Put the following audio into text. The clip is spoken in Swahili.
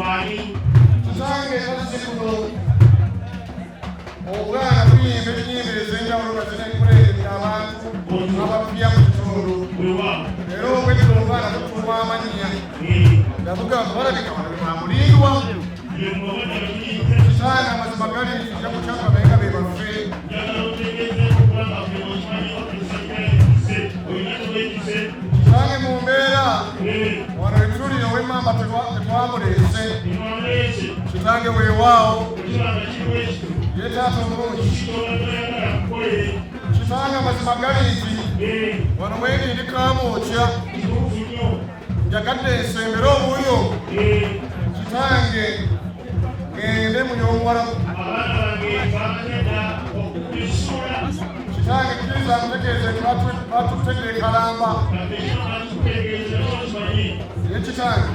Kitange kazikuno obwana buyimba ennyimba ez'enjawulo nga zineekuleetera abantu abapya mu kitundu era obwedda omwana tutuwa amannya gabugamba balabika bano bamulindwa kitange amazima gali jakukyanga bayenga be baffe kitange mu mbeera wano etulira ow'emmamba tetwamuleese kitange weewaawo ye taata omulungi kitange amazima gali nti wano mwendindi kaamwokya njagadde ensembere obuuyo kitange ngende munyomuwala kitange kkiriza ntegeeze batutegere kalamba ye kitange